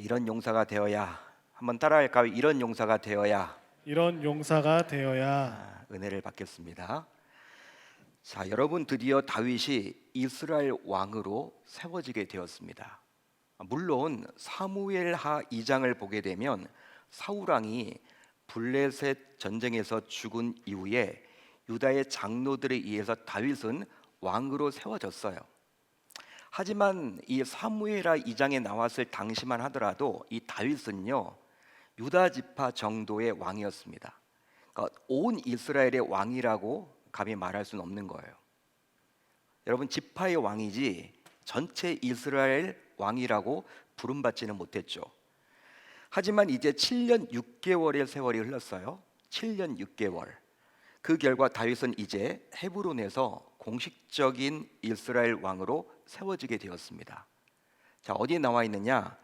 이런 용사가 되어야 한번 따라할까요? 이런 용사가 되어야 이런 용사가 되어야. 은혜를 받겠습니다. 자, 여러분 드디어 다윗이 이스라엘 왕으로 세워지게 되었습니다. 물론 사무엘하 2장을 보게 되면 사울 왕이 블레셋 전쟁에서 죽은 이후에 유다의 장로들에 의해서 다윗은 왕으로 세워졌어요. 하지만 이 사무엘하 2장에 나왔을 당시만 하더라도 이 다윗은요 유다 지파 정도의 왕이었습니다. 그러니까 온 이스라엘의 왕이라고 감히 말할 수는 없는 거예요. 여러분 지파의 왕이지 전체 이스라엘 왕이라고 부름받지는 못했죠. 하지만 이제 7년 6개월의 세월이 흘렀어요. 7년 6개월. 그 결과 다윗은 이제 헤브론에서 공식적인 이스라엘 왕으로 세워지게 되었습니다. 자, 어디에 나와 있느냐?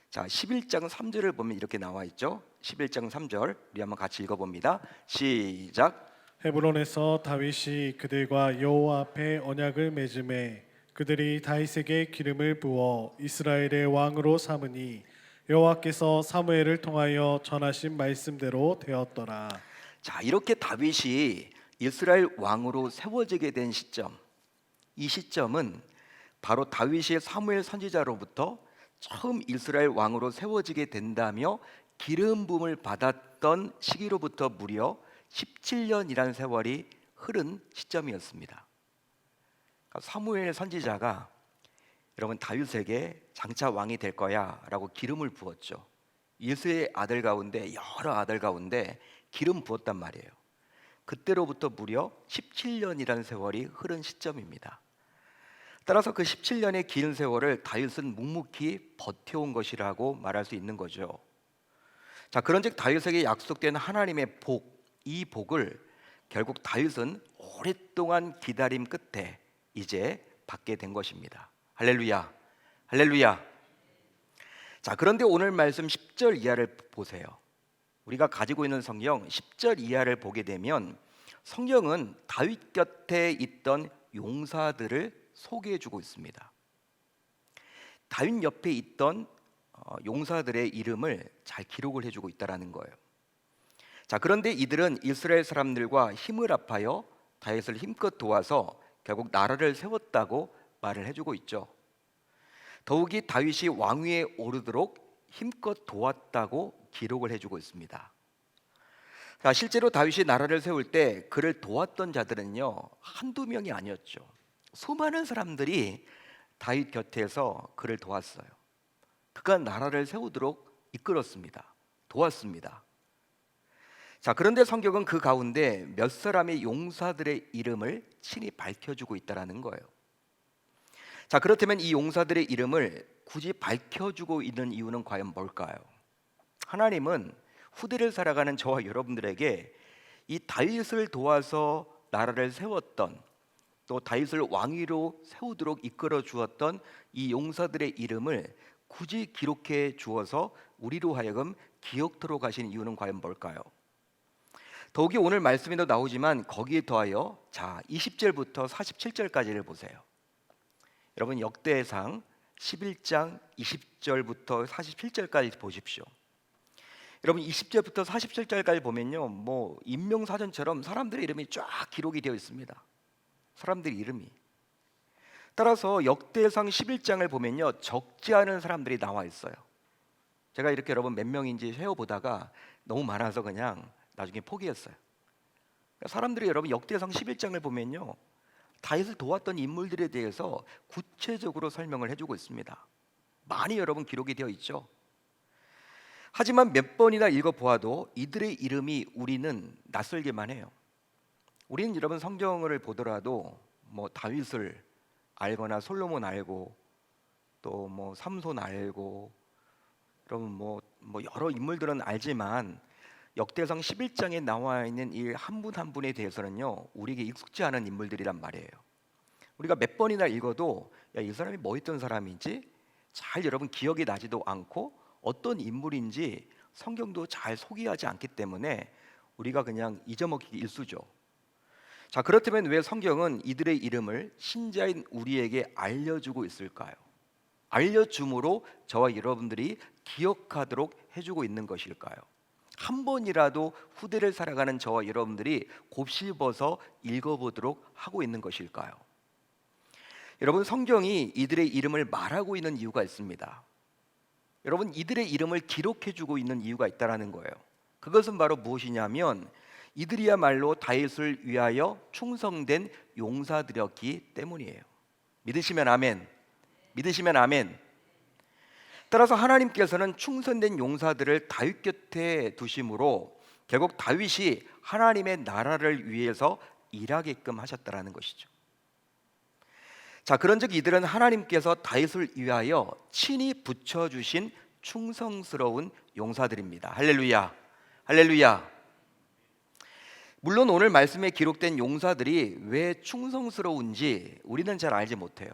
자, 11장 3절을 보면 이렇게 나와 있죠. 11장 3절 우리 한번 같이 읽어봅니다. 시작. 헤브론에서 다윗이 그들과 여호와 앞에 언약을 맺음에 그들이 다윗에게 기름을 부어 이스라엘의 왕으로 삼으니 여호와께서 사무엘을 통하여 전하신 말씀대로 되었더라. 자, 이렇게 다윗이 이스라엘 왕으로 세워지게 된 시점, 이 시점은 바로 다윗이 사무엘 선지자로부터 처음 이스라엘 왕으로 세워지게 된다며 기름 부음을 받았던 시기로부터 무려 17년이라는 세월이 흐른 시점이었습니다. 사무엘 선지자가 여러분 다윗에게 장차 왕이 될 거야 라고 기름을 부었죠. 예수의 아들 가운데 여러 아들 가운데 기름 부었단 말이에요. 그때로부터 무려 17년이라는 세월이 흐른 시점입니다. 따라서 그 17년의 긴 세월을 다윗은 묵묵히 버텨온 것이라고 말할 수 있는 거죠. 자, 그런즉 다윗에게 약속된 하나님의 복, 이 복을 결국 다윗은 오랫동안 기다림 끝에 이제 받게 된 것입니다. 할렐루야, 할렐루야. 자, 그런데 오늘 말씀 10절 이하를 보세요. 우리가 가지고 있는 성경 10절 이하를 보게 되면 성경은 다윗 곁에 있던 용사들을 소개해주고 있습니다. 다윗 옆에 있던 용사들의 이름을 잘 기록을 해주고 있다는 거예요. 자, 그런데 이들은 이스라엘 사람들과 힘을 합하여 다윗을 힘껏 도와서 결국 나라를 세웠다고 말을 해주고 있죠. 더욱이 다윗이 왕위에 오르도록 힘껏 도왔다고 기록을 해주고 있습니다. 자, 실제로 다윗이 나라를 세울 때 그를 도왔던 자들은요 한두 명이 아니었죠. 수많은 사람들이 다윗 곁에서 그를 도왔어요. 그가 나라를 세우도록 이끌었습니다. 도왔습니다. 자, 그런데 성경은 그 가운데 몇 사람의 용사들의 이름을 친히 밝혀주고 있다는 거예요. 자, 그렇다면 이 용사들의 이름을 굳이 밝혀주고 있는 이유는 과연 뭘까요? 하나님은 후대를 살아가는 저와 여러분들에게 이 다윗을 도와서 나라를 세웠던, 또 다윗을 왕위로 세우도록 이끌어 주었던 이 용사들의 이름을 굳이 기록해 주어서 우리로 하여금 기억토록 하신 이유는 과연 뭘까요? 더욱이 오늘 말씀에도 나오지만 거기에 더하여 자 20절부터 47절까지를 보세요. 여러분 역대상 11장 20절부터 47절까지 보십시오. 여러분 20절부터 47절까지 보면요 뭐 인명사전처럼 사람들의 이름이 쫙 기록이 되어 있습니다. 사람들의 이름이. 따라서 역대상 11장을 보면요 적지 않은 사람들이 나와 있어요. 제가 이렇게 여러분 몇 명인지 세어보다가 너무 많아서 그냥 나중에 포기했어요. 사람들이 여러분 역대상 11장을 보면요 다윗을 도왔던 인물들에 대해서 구체적으로 설명을 해주고 있습니다. 많이 여러분 기록이 되어 있죠. 하지만 몇 번이나 읽어보아도 이들의 이름이 우리는 낯설기만 해요. 우리는 여러분 성경을 보더라도 뭐 다윗을 알거나 솔로몬 알고 또 뭐 삼손 알고 여러분 뭐 여러 인물들은 알지만 역대상 11장에 나와 있는 이 한 분 한 분에 대해서는요 우리에게 익숙지 않은 인물들이란 말이에요. 우리가 몇 번이나 읽어도 야, 이 사람이 뭐 했던 사람인지 잘 여러분 기억이 나지도 않고 어떤 인물인지 성경도 잘 소개하지 않기 때문에 우리가 그냥 잊어먹기 일쑤죠. 자, 그렇다면 왜 성경은 이들의 이름을 신자인 우리에게 알려주고 있을까요? 알려줌으로 저와 여러분들이 기억하도록 해주고 있는 것일까요? 한 번이라도 후대를 살아가는 저와 여러분들이 곱씹어서 읽어보도록 하고 있는 것일까요? 여러분, 성경이 이들의 이름을 말하고 있는 이유가 있습니다. 여러분, 이들의 이름을 기록해주고 있는 이유가 있다는 거예요. 그것은 바로 무엇이냐면 이들이야말로 다윗을 위하여 충성된 용사들이었기 때문이에요. 믿으시면 아멘. 믿으시면 아멘. 따라서 하나님께서는 충성된 용사들을 다윗 곁에 두심으로 결국 다윗이 하나님의 나라를 위해서 일하게끔 하셨다라는 것이죠. 자, 그런즉 이들은 하나님께서 다윗을 위하여 친히 붙여주신 충성스러운 용사들입니다. 할렐루야, 할렐루야. 물론 오늘 말씀에 기록된 용사들이 왜 충성스러운지 우리는 잘 알지 못해요.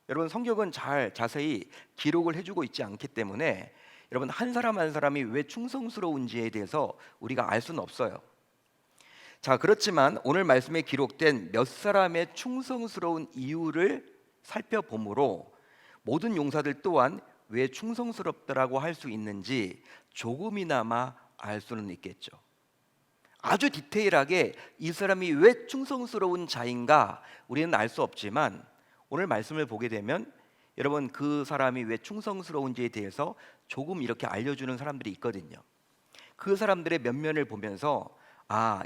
여러분, 성경은 잘 자세히 기록을 해주고 있지 않기 때문에 여러분, 한 사람 한 사람이 왜 충성스러운지에 대해서 우리가 알 수는 없어요. 자, 그렇지만 오늘 말씀에 기록된 몇 사람의 충성스러운 이유를 살펴보므로 모든 용사들 또한 왜 충성스럽다라고 할 수 있는지 조금이나마 알 수는 있겠죠. 아주 디테일하게 이 사람이 왜 충성스러운 자인가 우리는 알 수 없지만 오늘 말씀을 보게 되면 여러분, 그 사람이 왜 충성스러운지에 대해서 조금 이렇게 알려주는 사람들이 있거든요. 그 사람들의 면면을 보면서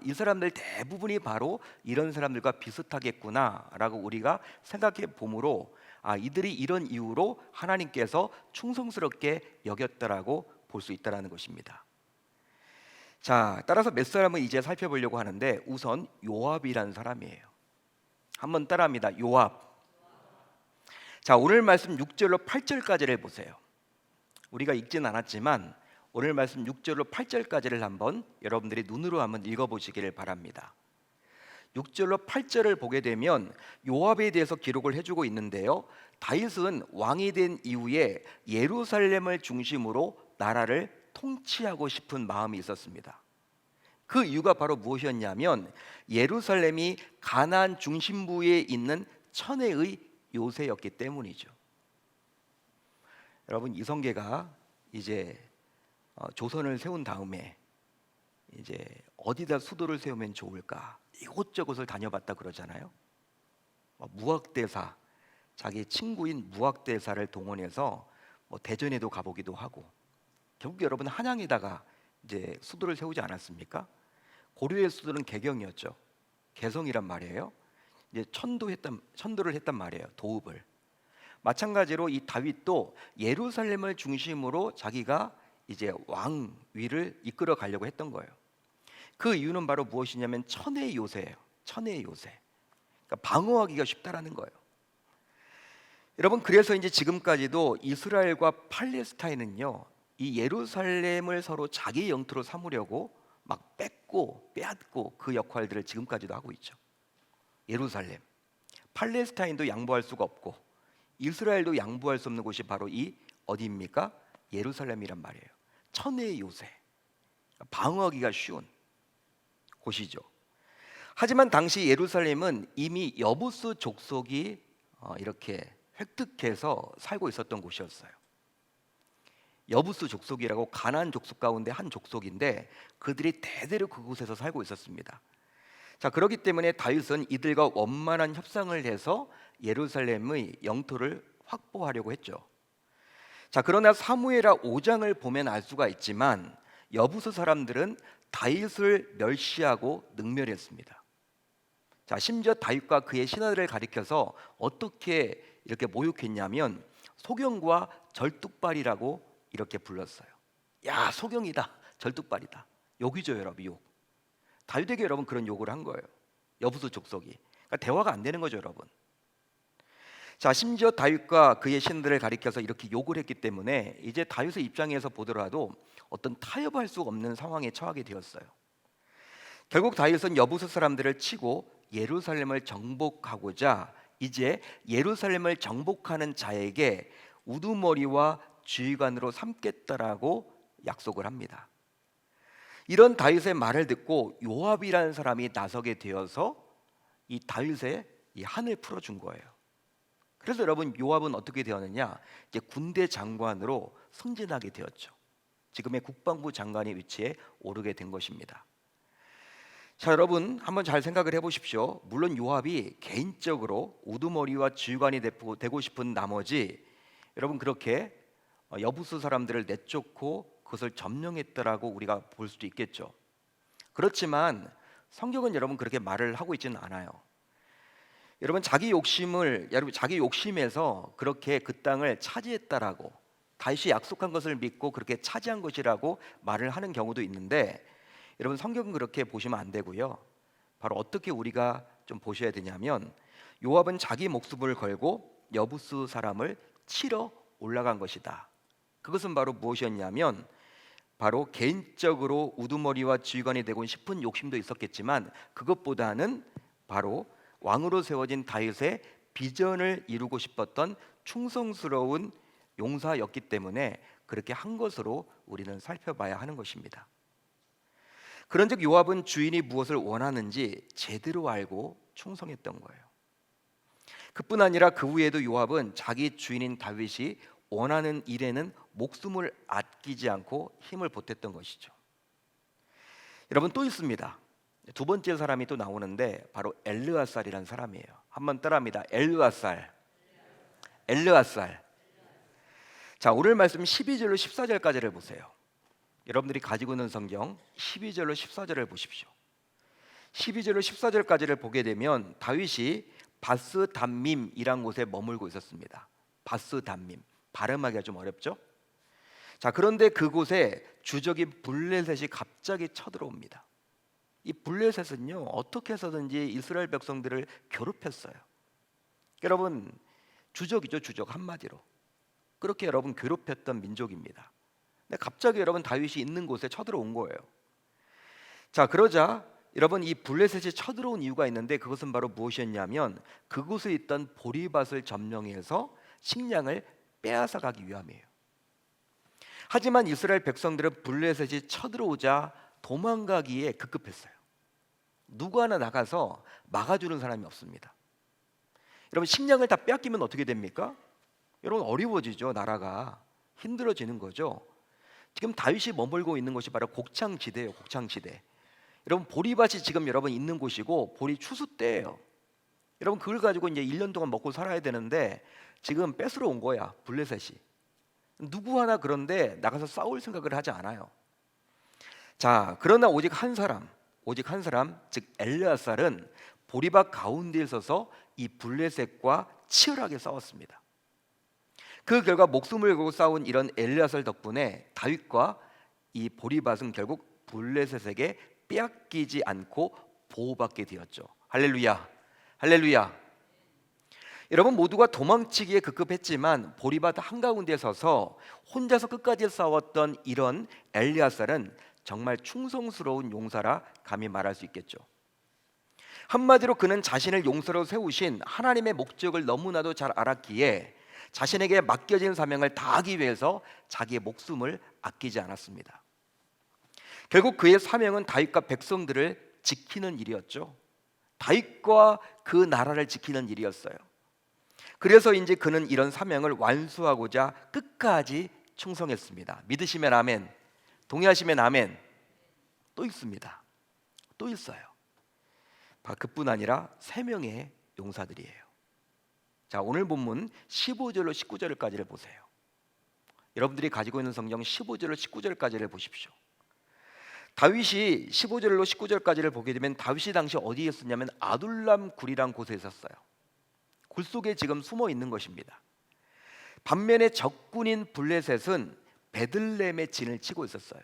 이 사람들 대부분이 바로 이런 사람들과 비슷하겠구나라고 우리가 생각해 보므로 이들이 이런 이유로 하나님께서 충성스럽게 여겼다라고 볼 수 있다라는 것입니다. 자, 따라서 몇 사람을 이제 살펴보려고 하는데 우선 요압이라는 사람이에요. 한번 따라합니다. 요압. 자, 오늘 말씀 6절로 8절까지를 보세요. 우리가 읽진 않았지만 오늘 말씀 6절로 8절까지를 한번 여러분들이 눈으로 한번 읽어보시기를 바랍니다. 6절로 8절을 보게 되면 요압에 대해서 기록을 해주고 있는데요, 다윗은 왕이 된 이후에 예루살렘을 중심으로 나라를 통치하고 싶은 마음이 있었습니다. 그 이유가 바로 무엇이었냐면 예루살렘이 가나안 중심부에 있는 천혜의 요새였기 때문이죠. 여러분, 이성계가 이제 조선을 세운 다음에 이제 어디다 수도를 세우면 좋을까 이곳저곳을 다녀봤다 그러잖아요. 무학대사, 자기 친구인 무학대사를 동원해서 대전에도 가보기도 하고, 결국 여러분 한양에다가 이제 수도를 세우지 않았습니까? 고려의 수도는 개경이었죠. 개성이란 말이에요. 이제 천도를 했단 말이에요. 도읍을. 마찬가지로 이 다윗도 예루살렘을 중심으로 자기가 이제 왕위를 이끌어 가려고 했던 거예요. 그 이유는 바로 무엇이냐면 천의 요새예요. 천의 요새. 그러니까 방어하기가 쉽다라는 거예요. 여러분, 그래서 이제 지금까지도 이스라엘과 팔레스타인은요, 이 예루살렘을 서로 자기 영토로 삼으려고 막 뺏고 빼앗고 그 역할들을 지금까지도 하고 있죠. 예루살렘, 팔레스타인도 양보할 수가 없고 이스라엘도 양보할 수 없는 곳이 바로 이 어디입니까? 예루살렘이란 말이에요. 천의 요새, 방어하기가 쉬운 곳이죠. 하지만 당시 예루살렘은 이미 여부스 족속이 이렇게 획득해서 살고 있었던 곳이었어요. 여부스 족속이라고 가나안 족속 가운데 한 족속인데 그들이 대대로 그곳에서 살고 있었습니다. 자, 그렇기 때문에 다윗은 이들과 원만한 협상을 해서 예루살렘의 영토를 확보하려고 했죠. 자, 그러나 사무엘하 5장을 보면 알 수가 있지만 여부스 사람들은 다윗을 멸시하고 능멸했습니다. 자, 심지어 다윗과 그의 신하들을 가리켜서 어떻게 이렇게 모욕했냐면 소경과 절뚝발이라고 이렇게 불렀어요. 야, 소경이다, 절뚝발이다. 욕이죠, 여러분, 욕. 다윗에게 여러분 그런 욕을 한 거예요. 여부스 족속이. 그러니까 대화가 안 되는 거죠, 여러분. 자, 심지어 다윗과 그의 신들을 가리켜서 이렇게 욕을 했기 때문에 이제 다윗의 입장에서 보더라도 어떤 타협할 수 없는 상황에 처하게 되었어요. 결국 다윗은 여부스 사람들을 치고 예루살렘을 정복하고자 이제 예루살렘을 정복하는 자에게 우두머리와 지휘관으로 삼겠다라고 약속을 합니다. 이런 다윗의 말을 듣고 요압이라는 사람이 나서게 되어서 이 다윗의 이 한을 풀어준 거예요. 그래서 여러분 요압은 어떻게 되었느냐? 이제 군대 장관으로 승진하게 되었죠. 지금의 국방부 장관의 위치에 오르게 된 것입니다. 자, 여러분 한번 잘 생각을 해보십시오. 물론 요압이 개인적으로 우두머리와 지휘관이 되고 싶은 나머지 여러분 그렇게 여부수 사람들을 내쫓고 그것을 점령했다라고 우리가 볼 수도 있겠죠. 그렇지만 성경은 여러분 그렇게 말을 하고 있지는 않아요. 여러분 자기 욕심에서 그렇게 그 땅을 차지했다라고, 다윗이 약속한 것을 믿고 그렇게 차지한 것이라고 말을 하는 경우도 있는데, 여러분 성경은 그렇게 보시면 안 되고요. 바로 어떻게 우리가 좀 보셔야 되냐면, 요압은 자기 목숨을 걸고 여부수 사람을 치러 올라간 것이다. 그것은 바로 무엇이었냐면, 바로 개인적으로 우두머리와 지휘관이 되고 싶은 욕심도 있었겠지만, 그것보다는 바로 왕으로 세워진 다윗의 비전을 이루고 싶었던 충성스러운 용사였기 때문에 그렇게 한 것으로 우리는 살펴봐야 하는 것입니다. 그런즉 요압은 주인이 무엇을 원하는지 제대로 알고 충성했던 거예요. 그뿐 아니라 그 후에도 요압은 자기 주인인 다윗이 원하는 일에는 목숨을 아끼지 않고 힘을 보탰던 것이죠. 여러분 또 있습니다. 두 번째 사람이 또 나오는데 바로 엘르아살이라는 사람이에요. 한번 따라합니다. 엘르아살. 자, 오늘 말씀 12절로 14절까지를 보세요. 여러분들이 가지고 있는 성경 12절로 14절을 보십시오. 12절로 14절까지를 보게 되면 다윗이 바스담밈이란 곳에 머물고 있었습니다. 바스담밈, 발음하기가 좀 어렵죠? 자, 그런데 그곳에 주적인 블레셋이 갑자기 쳐들어옵니다. 이 블레셋은요, 어떻게 해서든지 이스라엘 백성들을 괴롭혔어요. 여러분 주적이죠, 주적. 한마디로 그렇게 여러분 괴롭혔던 민족입니다. 근데 갑자기 여러분 다윗이 있는 곳에 쳐들어온 거예요. 자, 그러자 여러분 이 블레셋이 쳐들어온 이유가 있는데, 그것은 바로 무엇이었냐면 그곳에 있던 보리밭을 점령해서 식량을 빼앗아 가기 위함이에요. 하지만 이스라엘 백성들은 블레셋이 쳐들어오자 도망가기에 급급했어요. 누구 하나 나가서 막아주는 사람이 없습니다. 여러분 식량을 다 빼앗기면 어떻게 됩니까? 여러분 어려워지죠. 나라가 힘들어지는 거죠. 지금 다윗이 머물고 있는 곳이 바로 곡창지대예요. 곡창지대. 여러분 보리밭이 지금 여러분 있는 곳이고 보리 추수 때예요. 여러분 그걸 가지고 이제 1년 동안 먹고 살아야 되는데 지금 뺏으러 온 거야, 블레셋이. 누구 하나 그런데 나가서 싸울 생각을 하지 않아요. 자, 그러나 오직 한 사람, 즉 엘르아살은 보리밭 가운데에 서서 이 블레셋과 치열하게 싸웠습니다. 그 결과 목숨을 걸고 싸운 이런 엘르아살 덕분에 다윗과 이 보리밭은 결국 블레셋에게 빼앗기지 않고 보호받게 되었죠. 할렐루야, 할렐루야. 여러분 모두가 도망치기에 급급했지만 보리밭 한가운데 서서 혼자서 끝까지 싸웠던 이런 엘르아살은 정말 충성스러운 용사라 감히 말할 수 있겠죠. 한마디로 그는 자신을 용사로 세우신 하나님의 목적을 너무나도 잘 알았기에 자신에게 맡겨진 사명을 다하기 위해서 자기의 목숨을 아끼지 않았습니다. 결국 그의 사명은 다윗과 백성들을 지키는 일이었죠. 다윗과 그 나라를 지키는 일이었어요. 그래서 이제 그는 이런 사명을 완수하고자 끝까지 충성했습니다. 믿으시면 아멘, 동의하시면 아멘. 또 있습니다. 또 있어요. 그뿐 아니라 3명의 용사들이에요. 자, 오늘 본문 15절로 19절까지를 보세요. 여러분들이 가지고 있는 성경 15절로 19절까지를 보십시오. 다윗이 15절로 19절까지를 보게 되면 다윗이 당시 어디에 있었냐면 아둘람 굴이란 곳에 있었어요. 굴 속에 지금 숨어 있는 것입니다. 반면에 적군인 블레셋은 베들레헴의 진을 치고 있었어요.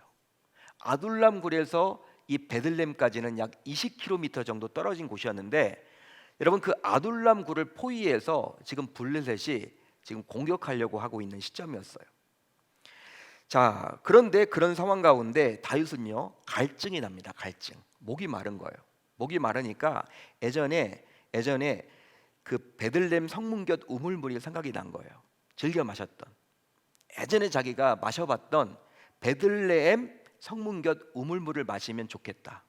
아둘람 굴에서 이 베들레헴까지는 약 20km 정도 떨어진 곳이었는데, 여러분 그 아둘람 굴을 포위해서 지금 블레셋이 지금 공격하려고 하고 있는 시점이었어요. 자, 그런데 그런 상황 가운데 다윗은요 갈증이 납니다. 갈증. 목이 마른 거예요. 목이 마르니까 예전에 그 베들레헴 성문곁 우물물이 생각이 난 거예요. 즐겨 마셨던, 예전에 자기가 마셔봤던 베들레헴 성문곁 우물물을 마시면 좋겠다.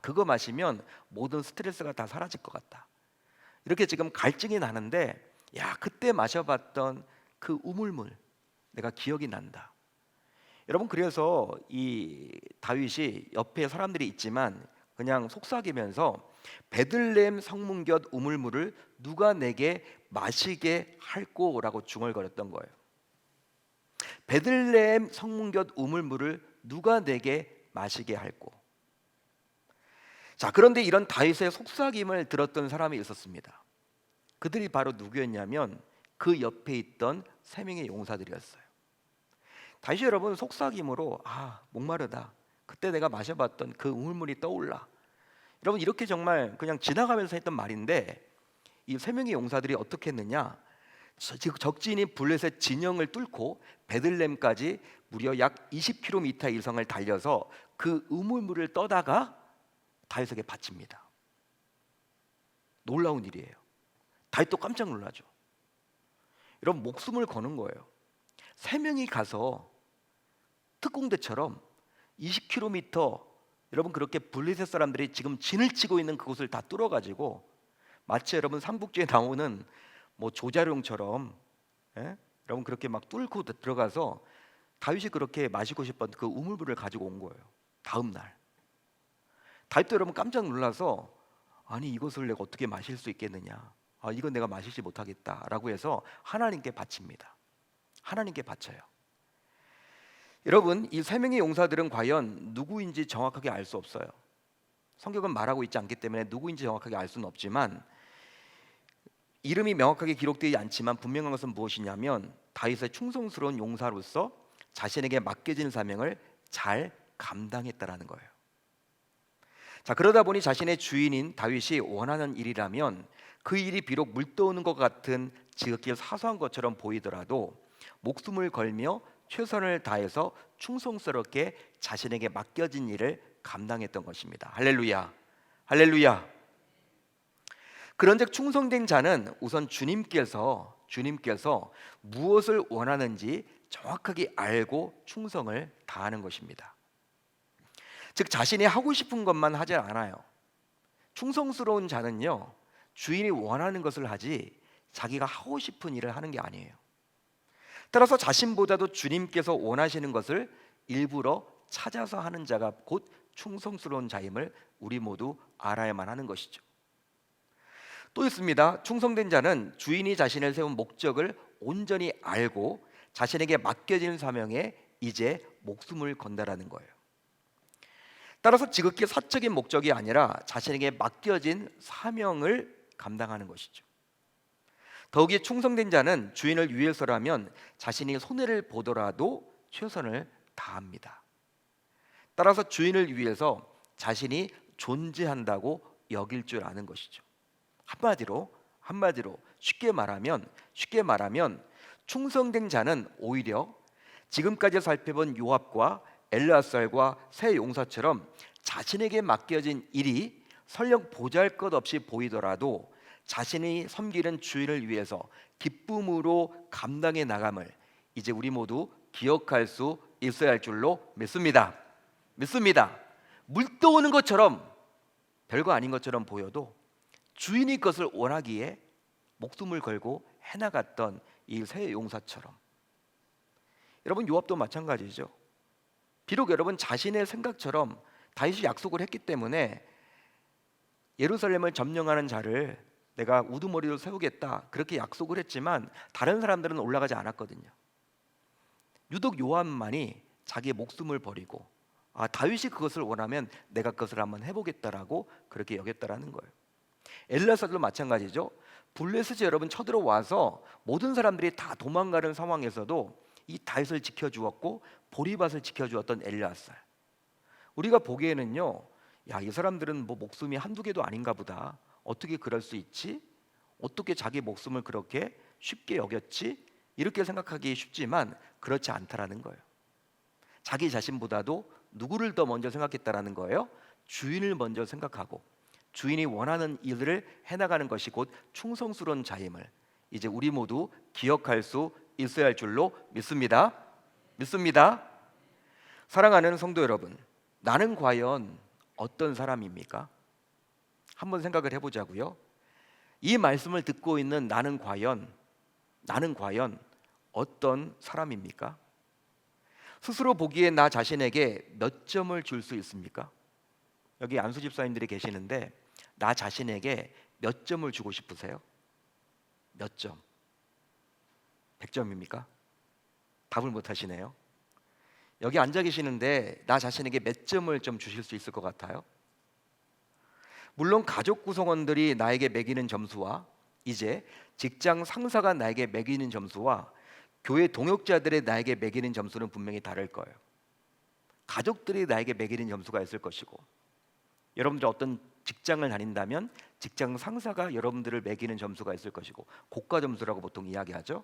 그거 마시면 모든 스트레스가 다 사라질 것 같다. 이렇게 지금 갈증이 나는데 야, 그때 마셔봤던 그 우물물 내가 기억이 난다. 여러분, 그래서 이 다윗이 옆에 사람들이 있지만 그냥 속삭이면서 베들레헴 성문곁 우물물을 누가 내게 마시게 할꼬라고 중얼거렸던 거예요. 베들레헴 성문곁 우물물을 누가 내게 마시게 할꼬. 자, 그런데 이런 다윗의 속삭임을 들었던 사람이 있었습니다. 그들이 바로 누구였냐면 그 옆에 있던 세 명의 용사들이었어요. 다윗이 여러분 속삭임으로 목마르다, 그때 내가 마셔봤던 그 우물물이 떠올라, 여러분 이렇게 정말 그냥 지나가면서 했던 말인데 이 세 명의 용사들이 어떻게 했느냐, 적진이 블레셋 진영을 뚫고 베들렘까지 무려 약 20km 이상을 달려서 그 우물물을 떠다가 다윗에게 바칩니다. 놀라운 일이에요. 다윗도 깜짝 놀라죠. 여러분 목숨을 거는 거예요. 세 명이 가서 특공대처럼 20km, 여러분 그렇게 블레셋 사람들이 지금 진을 치고 있는 그곳을 다 뚫어가지고 마치 여러분 삼국지에 나오는 뭐 조자룡처럼, 여러분 그렇게 막 뚫고 들어가서 다윗이 그렇게 마시고 싶었던 그 우물물을 가지고 온 거예요. 다음 날 다윗도 여러분 깜짝 놀라서 아니 이것을 내가 어떻게 마실 수 있겠느냐, 이건 내가 마시지 못하겠다라고 해서 하나님께 바칩니다. 하나님께 바쳐요. 여러분 이 세 명의 용사들은 과연 누구인지 정확하게 알 수 없어요. 성경은 말하고 있지 않기 때문에 누구인지 정확하게 알 수는 없지만 이름이 명확하게 기록되지 않지만 분명한 것은 무엇이냐면 다윗의 충성스러운 용사로서 자신에게 맡겨진 사명을 잘 감당했다라는 거예요. 자, 그러다 보니 자신의 주인인 다윗이 원하는 일이라면 그 일이 비록 물 떠오는 것 같은 지극히 사소한 것처럼 보이더라도 목숨을 걸며 최선을 다해서 충성스럽게 자신에게 맡겨진 일을 감당했던 것입니다. 할렐루야, 할렐루야. 그런즉 충성된 자는 우선 주님께서 무엇을 원하는지 정확하게 알고 충성을 다하는 것입니다. 즉 자신이 하고 싶은 것만 하지 않아요. 충성스러운 자는요, 주인이 원하는 것을 하지 자기가 하고 싶은 일을 하는 게 아니에요. 따라서 자신보다도 주님께서 원하시는 것을 일부러 찾아서 하는 자가 곧 충성스러운 자임을 우리 모두 알아야만 하는 것이죠. 또 있습니다. 충성된 자는 주인이 자신을 세운 목적을 온전히 알고 자신에게 맡겨진 사명에 이제 목숨을 건다라는 거예요. 따라서 지극히 사적인 목적이 아니라 자신에게 맡겨진 사명을 감당하는 것이죠. 더욱이 충성된 자는 주인을 위해서라면 자신이 손해를 보더라도 최선을 다합니다. 따라서 주인을 위해서 자신이 존재한다고 여길 줄 아는 것이죠. 한마디로 쉽게 말하면 충성된 자는 오히려 지금까지 살펴본 요압과 엘르아살과 세 용사처럼 자신에게 맡겨진 일이 설령 보잘것없이 보이더라도 자신이 섬기는 주인을 위해서 기쁨으로 감당해 나감을 이제 우리 모두 기억할 수 있어야 할 줄로 믿습니다. 물 떠오는 것처럼 별거 아닌 것처럼 보여도 주인이 그것을 원하기에 목숨을 걸고 해나갔던 이 세 용사처럼 여러분 요압도 마찬가지죠. 비록 여러분 자신의 생각처럼 다윗이 약속을 했기 때문에 예루살렘을 점령하는 자를 내가 우두머리로 세우겠다 그렇게 약속을 했지만 다른 사람들은 올라가지 않았거든요. 유독 요압만이 자기의 목숨을 버리고 다윗이 그것을 원하면 내가 그것을 한번 해보겠다라고 그렇게 여겼다라는 거예요. 엘르아살도 마찬가지죠. 블레셋이 여러분 쳐들어와서 모든 사람들이 다 도망가는 상황에서도 이 다윗을 지켜주었고 보리밭을 지켜주었던 엘르아살, 우리가 보기에는요, 이 사람들은 뭐 목숨이 한두 개도 아닌가 보다, 어떻게 그럴 수 있지? 어떻게 자기 목숨을 그렇게 쉽게 여겼지? 이렇게 생각하기 쉽지만 그렇지 않다라는 거예요. 자기 자신보다도 누구를 더 먼저 생각했다라는 거예요? 주인을 먼저 생각하고 주인이 원하는 일을 해나가는 것이 곧 충성스러운 자임을 이제 우리 모두 기억할 수 있어야 할 줄로 믿습니다. 사랑하는 성도 여러분, 나는 과연 어떤 사람입니까? 한번 생각을 해보자고요. 이 말씀을 듣고 있는 나는 과연 나는 과연 어떤 사람입니까? 스스로 보기에 나 자신에게 몇 점을 줄 수 있습니까? 여기 안수 집사님들이 계시는데 나 자신에게 몇 점을 주고 싶으세요? 몇 점? 100점입니까? 답을 못 하시네요. 여기 앉아 계시는데 나 자신에게 몇 점을 좀 주실 수 있을 것 같아요? 물론 가족 구성원들이 나에게 매기는 점수와 이제 직장 상사가 나에게 매기는 점수와 교회 동역자들이 나에게 매기는 점수는 분명히 다를 거예요. 가족들이 나에게 매기는 점수가 있을 것이고, 여러분들 어떤 직장을 다닌다면 직장 상사가 여러분들을 매기는 점수가 있을 것이고, 고가 점수라고 보통 이야기하죠.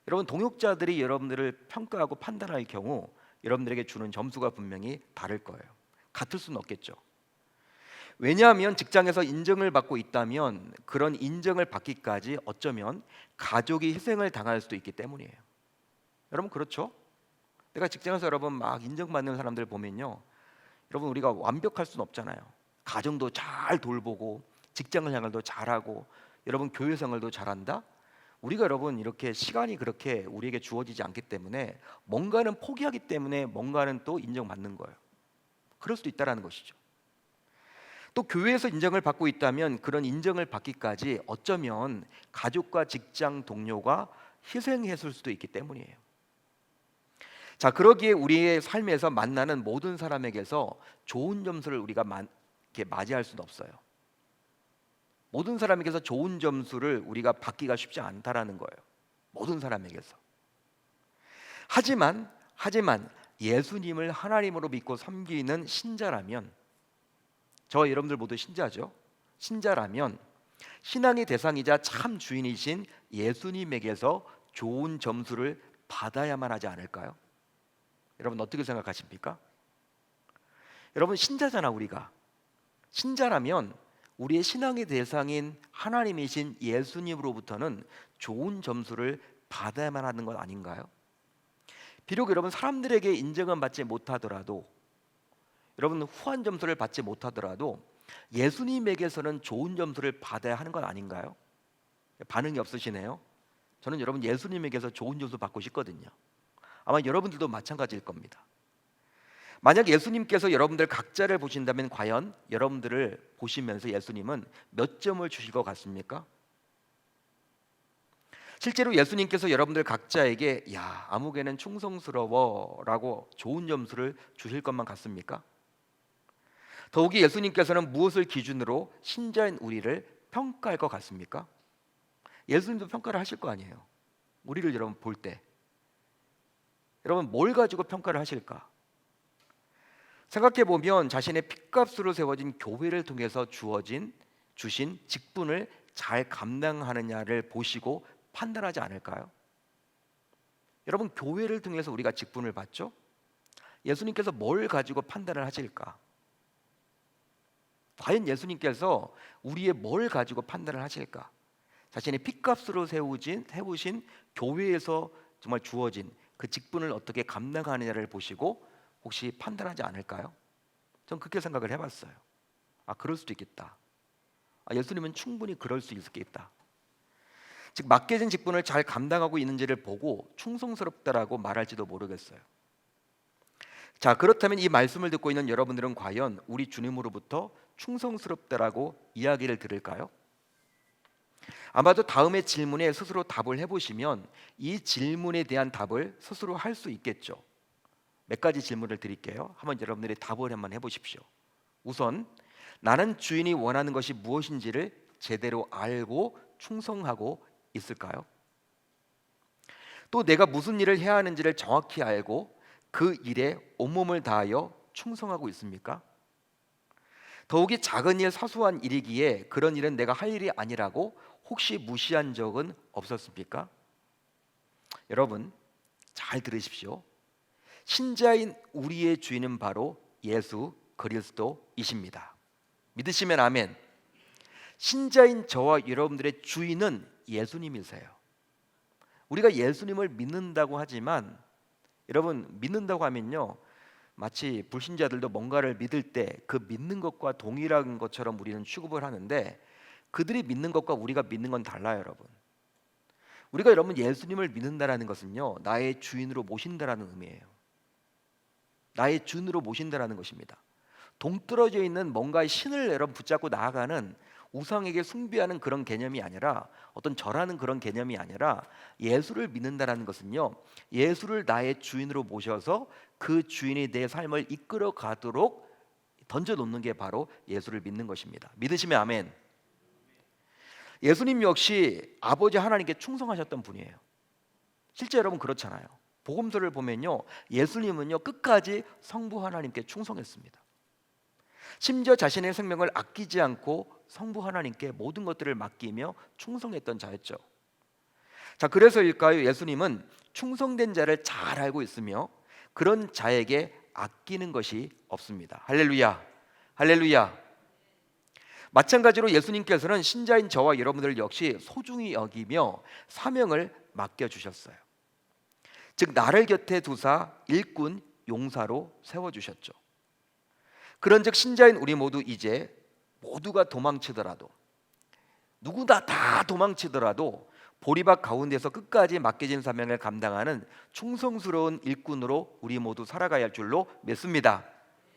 여러분 동역자들이 여러분들을 평가하고 판단할 경우 여러분들에게 주는 점수가 분명히 다를 거예요. 같을 수는 없겠죠. 왜냐하면 직장에서 인정을 받고 있다면 그런 인정을 받기까지 어쩌면 가족이 희생을 당할 수도 있기 때문이에요. 여러분 그렇죠? 내가 직장에서 여러분 막 인정받는 사람들 보면요, 여러분 우리가 완벽할 수는 없잖아요. 가정도 잘 돌보고 직장을 향해도 잘하고 여러분 교회 생활도 잘한다. 우리가 여러분 이렇게 시간이 그렇게 우리에게 주어지지 않기 때문에 뭔가는 포기하기 때문에 뭔가는 또 인정받는 거예요. 그럴 수도 있다라는 것이죠. 또 교회에서 인정을 받고 있다면 그런 인정을 받기까지 어쩌면 가족과 직장 동료가 희생했을 수도 있기 때문이에요. 자, 그러기에 우리의 삶에서 만나는 모든 사람에게서 좋은 점수를 우리가 이렇게 맞이할 수는 없어요. 모든 사람에게서 좋은 점수를 우리가 받기가 쉽지 않다라는 거예요. 모든 사람에게서. 하지만 예수님을 하나님으로 믿고 섬기는 신자라면, 저 여러분들 모두 신자죠. 신자라면 신앙의 대상이자 참 주인이신 예수님에게서 좋은 점수를 받아야만 하지 않을까요? 여러분 어떻게 생각하십니까? 여러분 신자잖아. 우리가 신자라면 우리의 신앙의 대상인 하나님이신 예수님으로부터는 좋은 점수를 받아야만 하는 것 아닌가요? 비록 여러분 사람들에게 인정은 받지 못하더라도, 여러분 후한 점수를 받지 못하더라도 예수님에게서는 좋은 점수를 받아야 하는 것 아닌가요? 반응이 없으시네요. 저는 여러분 예수님에게서 좋은 점수 받고 싶거든요. 아마 여러분들도 마찬가지일 겁니다. 만약 예수님께서 여러분들 각자를 보신다면 과연 여러분들을 보시면서 예수님은 몇 점을 주실 것 같습니까? 실제로 예수님께서 여러분들 각자에게 야, 아무개는 충성스러워라고 좋은 점수를 주실 것만 같습니까? 더욱이 예수님께서는 무엇을 기준으로 신자인 우리를 평가할 것 같습니까? 예수님도 평가를 하실 거 아니에요. 우리를 여러분 볼 때 여러분 뭘 가지고 평가를 하실까? 생각해 보면 자신의 핏값으로 세워진 교회를 통해서 주신 직분을 잘 감당하느냐를 보시고 판단하지 않을까요? 여러분 교회를 통해서 우리가 직분을 받죠? 예수님께서 뭘 가지고 판단을 하실까? 과연 예수님께서 우리의 뭘 가지고 판단을 하실까? 자신의 핏값으로 세우신 교회에서 정말 주어진 그 직분을 어떻게 감당하느냐를 보시고 혹시 판단하지 않을까요? 전 그렇게 생각을 해봤어요. 아, 그럴 수도 있겠다. 아, 예수님은 충분히 그럴 수 있겠다. 즉 맡겨진 직분을 잘 감당하고 있는지를 보고 충성스럽다라고 말할지도 모르겠어요. 자, 그렇다면 이 말씀을 듣고 있는 여러분들은 과연 우리 주님으로부터 충성스럽다라고 이야기를 들을까요? 아마도 다음의 질문에 스스로 답을 해보시면 이 질문에 대한 답을 스스로 할 수 있겠죠. 몇 가지 질문을 드릴게요. 한번 여러분들이 답을 한번 해보십시오. 우선 나는 주인이 원하는 것이 무엇인지를 제대로 알고 충성하고 있을까요? 또 내가 무슨 일을 해야 하는지를 정확히 알고 그 일에 온몸을 다하여 충성하고 있습니까? 더욱이 작은 일, 사소한 일이기에 그런 일은 내가 할 일이 아니라고 혹시 무시한 적은 없었습니까? 여러분 잘 들으십시오. 신자인 우리의 주인은 바로 예수 그리스도이십니다. 믿으시면 아멘. 신자인 저와 여러분들의 주인은 예수님이세요. 우리가 예수님을 믿는다고 하지만 여러분 믿는다고 하면요, 마치 불신자들도 뭔가를 믿을 때 그 믿는 것과 동일한 것처럼 우리는 취급을 하는데 그들이 믿는 것과 우리가 믿는 건 달라요. 여러분 우리가 여러분 예수님을 믿는다라는 것은요, 나의 주인으로 모신다라는 의미예요. 나의 주인으로 모신다라는 것입니다. 동떨어져 있는 뭔가의 신을 여러분 붙잡고 나아가는 우상에게 숭배하는 그런 개념이 아니라, 어떤 절하는 그런 개념이 아니라, 예수를 믿는다라는 것은요, 예수를 나의 주인으로 모셔서 그 주인이 내 삶을 이끌어 가도록 던져놓는 게 바로 예수를 믿는 것입니다. 믿으시면 아멘. 예수님 역시 아버지 하나님께 충성하셨던 분이에요. 실제 여러분 그렇잖아요. 복음서를 보면요, 예수님은요 끝까지 성부 하나님께 충성했습니다. 심지어 자신의 생명을 아끼지 않고 성부 하나님께 모든 것들을 맡기며 충성했던 자였죠. 자, 그래서일까요? 예수님은 충성된 자를 잘 알고 있으며 그런 자에게 아끼는 것이 없습니다. 할렐루야, 할렐루야. 마찬가지로 예수님께서는 신자인 저와 여러분들 역시 소중히 여기며 사명을 맡겨주셨어요. 즉 나를 곁에 두사 일꾼 용사로 세워주셨죠. 그런즉 신자인 우리 모두 이제 모두가 도망치더라도, 누구나 다 도망치더라도 보리밭 가운데서 끝까지 맡겨진 사명을 감당하는 충성스러운 일꾼으로 우리 모두 살아가야 할 줄로 믿습니다.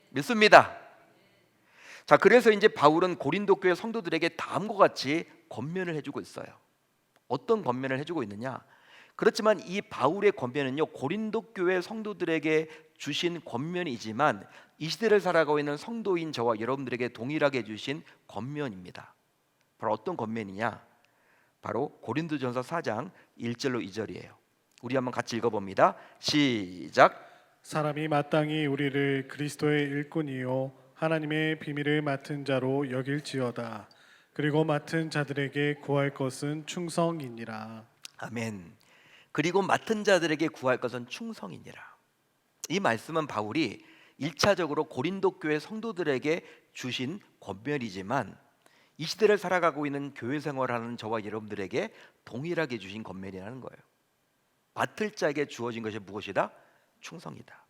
믿습니다. 자, 그래서 이제 바울은 고린도 교회 성도들에게 다음과 같이 권면을 해주고 있어요. 어떤 권면을 해주고 있느냐? 그렇지만 이 바울의 권면은요, 고린도 교회 성도들에게 주신 권면이지만 이 시대를 살아가고 있는 성도인 저와 여러분들에게 동일하게 주신 권면입니다. 바로 어떤 권면이냐? 바로 고린도전서 4장 1절로 2절이에요. 우리 한번 같이 읽어봅니다. 시작. 사람이 마땅히 우리를 그리스도의 일꾼이요 하나님의 비밀을 맡은 자로 여길지어다. 그리고 맡은 자들에게 구할 것은 충성이니라. 아멘. 그리고 맡은 자들에게 구할 것은 충성이니라. 이 말씀은 바울이 1차적으로 고린도 교회 성도들에게 주신 권면이지만 이 시대를 살아가고 있는 교회 생활하는 저와 여러분들에게 동일하게 주신 권면이라는 거예요. 맡을 자에게 주어진 것이 무엇이다? 충성이다.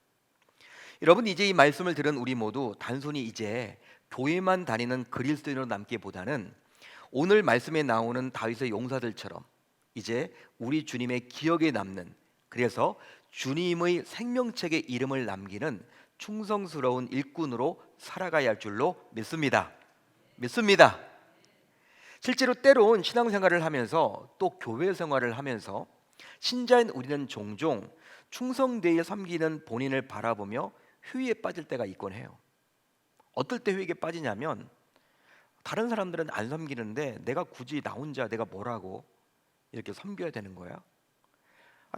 여러분, 이제 이 말씀을 들은 우리 모두 단순히 이제 교회만 다니는 그리스도인으로 남기보다는 오늘 말씀에 나오는 다윗의 용사들처럼 이제 우리 주님의 기억에 남는, 그래서 주님의 생명책에 이름을 남기는 충성스러운 일꾼으로 살아가야 할 줄로 믿습니다. 믿습니다. 실제로 때론 신앙생활을 하면서 또 교회 생활을 하면서 신자인 우리는 종종 충성되게 섬기는 본인을 바라보며 회의에 빠질 때가 있곤 해요. 어떨 때 회의에 빠지냐면, 다른 사람들은 안 섬기는데 내가 굳이 나 혼자 내가 뭐라고 이렇게 섬겨야 되는 거야?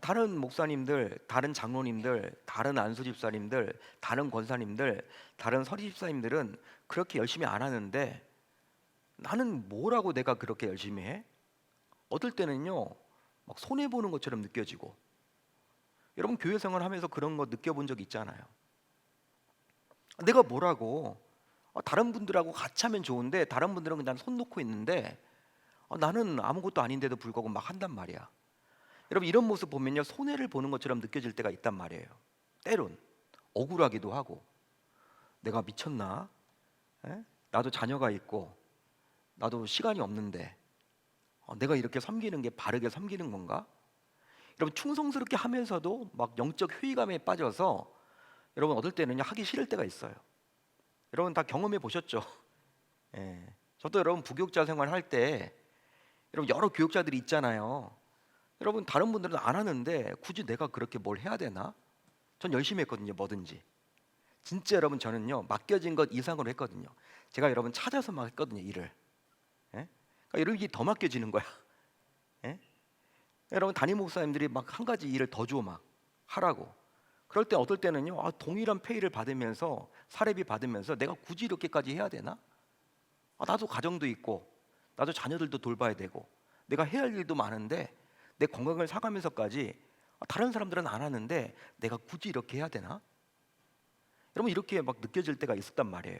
다른 목사님들, 다른 장로님들, 다른 안수 집사님들, 다른 권사님들, 다른 서리 집사님들은 그렇게 열심히 안 하는데 나는 뭐라고 내가 그렇게 열심히 해? 어떨 때는요 막 손해 보는 것처럼 느껴지고. 여러분 교회 생활하면서 그런 거 느껴본 적 있잖아요. 내가 뭐라고, 다른 분들하고 같이 하면 좋은데 다른 분들은 그냥 손 놓고 있는데 나는 아무것도 아닌데도 불구하고 막 한단 말이야. 여러분 이런 모습 보면요 손해를 보는 것처럼 느껴질 때가 있단 말이에요. 때론 억울하기도 하고, 내가 미쳤나? 에? 나도 자녀가 있고 나도 시간이 없는데 내가 이렇게 섬기는 게 바르게 섬기는 건가? 여러분 충성스럽게 하면서도 막 영적 회의감에 빠져서 여러분 어떨 때는 하기 싫을 때가 있어요. 여러분 다 경험해 보셨죠? 예. 저도 여러분 부교육자 생활할 때 여러분 여러 교육자들이 있잖아요. 여러분 다른 분들은 안 하는데 굳이 내가 그렇게 뭘 해야 되나? 전 열심히 했거든요. 뭐든지. 진짜 여러분 저는요 맡겨진 것 이상으로 했거든요. 제가 여러분 찾아서 막 했거든요. 일을. 예? 그러니까 여러분 이게 더 맡겨지는 거야. 예? 여러분 담임 목사님들이 막 한 가지 일을 더 줘 막 하라고. 그럴 때 어떨 때는요 동일한 페이를 받으면서 사례비 받으면서 내가 굳이 이렇게까지 해야 되나? 나도 가정도 있고 나도 자녀들도 돌봐야 되고 내가 해야 할 일도 많은데 내 건강을 사가면서까지 다른 사람들은 안 하는데 내가 굳이 이렇게 해야 되나? 여러분 이렇게 막 느껴질 때가 있었단 말이에요.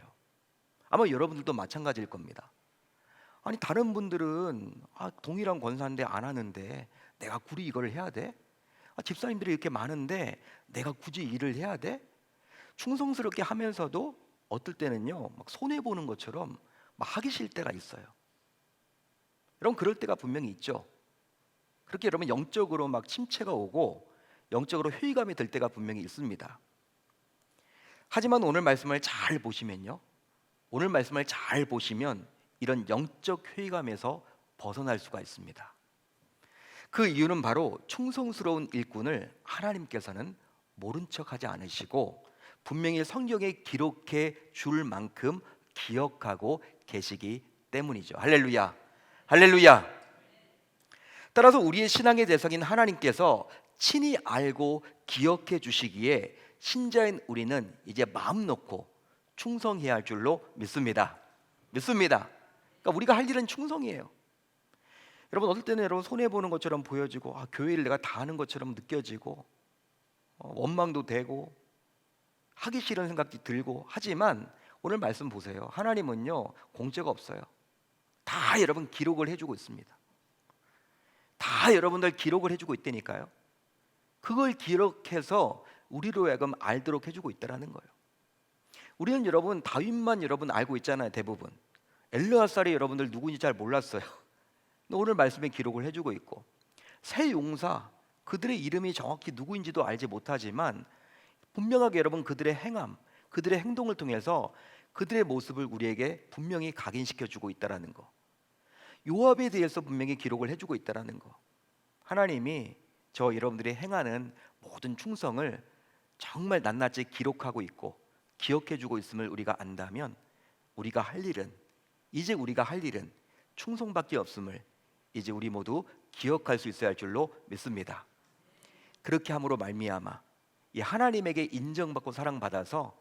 아마 여러분들도 마찬가지일 겁니다. 아니 다른 분들은 동일한 권사인데 안 하는데 내가 굳이 이걸 해야 돼? 집사님들이 이렇게 많은데 내가 굳이 일을 해야 돼? 충성스럽게 하면서도 어떨 때는요 막 손해 보는 것처럼 막 하기 싫을 때가 있어요. 여러분 그럴 때가 분명히 있죠. 그렇게 여러분 영적으로 막 침체가 오고 영적으로 회의감이 들 때가 분명히 있습니다. 하지만 오늘 말씀을 잘 보시면요, 오늘 말씀을 잘 보시면 이런 영적 회의감에서 벗어날 수가 있습니다. 그 이유는 바로 충성스러운 일꾼을 하나님께서는 모른 척하지 않으시고 분명히 성경에 기록해 줄 만큼 기억하고 계시기 때문이죠. 할렐루야, 할렐루야. 따라서 우리의 신앙의 대상인 하나님께서 친히 알고 기억해 주시기에 신자인 우리는 이제 마음 놓고 충성해야 할 줄로 믿습니다. 믿습니다. 그러니까 우리가 할 일은 충성이에요. 여러분, 어떨 때는 여러분 손해 보는 것처럼 보여지고 교회 일 내가 다 하는 것처럼 느껴지고 원망도 되고 하기 싫은 생각이 들고, 하지만 오늘 말씀 보세요. 하나님은요 공짜가 없어요. 다 여러분 기록을 해주고 있습니다. 다 여러분들 기록을 해주고 있다니까요. 그걸 기록해서 우리로 하여금 알도록 해주고 있다라는 거예요. 우리는 여러분 다윗만 여러분 알고 있잖아요. 대부분 엘르아살이 여러분들 누구인지 잘 몰랐어요. 오늘 말씀에 기록을 해주고 있고, 새 용사 그들의 이름이 정확히 누구인지도 알지 못하지만 분명하게 여러분 그들의 행함, 그들의 행동을 통해서 그들의 모습을 우리에게 분명히 각인시켜주고 있다라는 거, 요압에 대해서 분명히 기록을 해주고 있다라는 거, 하나님이 저 여러분들이 행하는 모든 충성을 정말 낱낱이 기록하고 있고 기억해주고 있음을 우리가 안다면 우리가 할 일은, 이제 우리가 할 일은 충성밖에 없음을 이제 우리 모두 기억할 수 있어야 할 줄로 믿습니다. 그렇게 함으로 말미암아 이 하나님에게 인정받고 사랑받아서,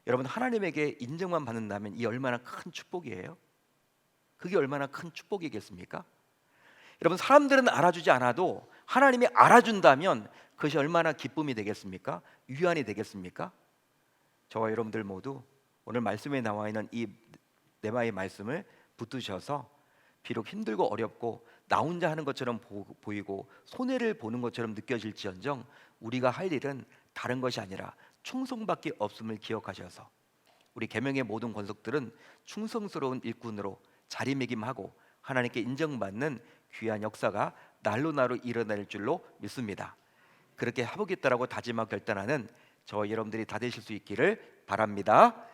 여러분 하나님에게 인정만 받는다면 이 얼마나 큰 축복이에요? 그게 얼마나 큰 축복이겠습니까? 여러분, 사람들은 알아주지 않아도 하나님이 알아준다면 그것이 얼마나 기쁨이 되겠습니까? 위안이 되겠습니까? 저와 여러분들 모두 오늘 말씀에 나와 있는 이 네마의 말씀을 붙드셔서 비록 힘들고 어렵고 나 혼자 하는 것처럼 보이고 손해를 보는 것처럼 느껴질지언정 우리가 할 일은 다른 것이 아니라 충성밖에 없음을 기억하셔서 우리 계명의 모든 권속들은 충성스러운 일꾼으로 자리매김하고 하나님께 인정받는 귀한 역사가 날로 일어날 줄로 믿습니다. 그렇게 해보겠다라고 다짐하고 결단하는 저와 여러분들이 다 되실 수 있기를 바랍니다.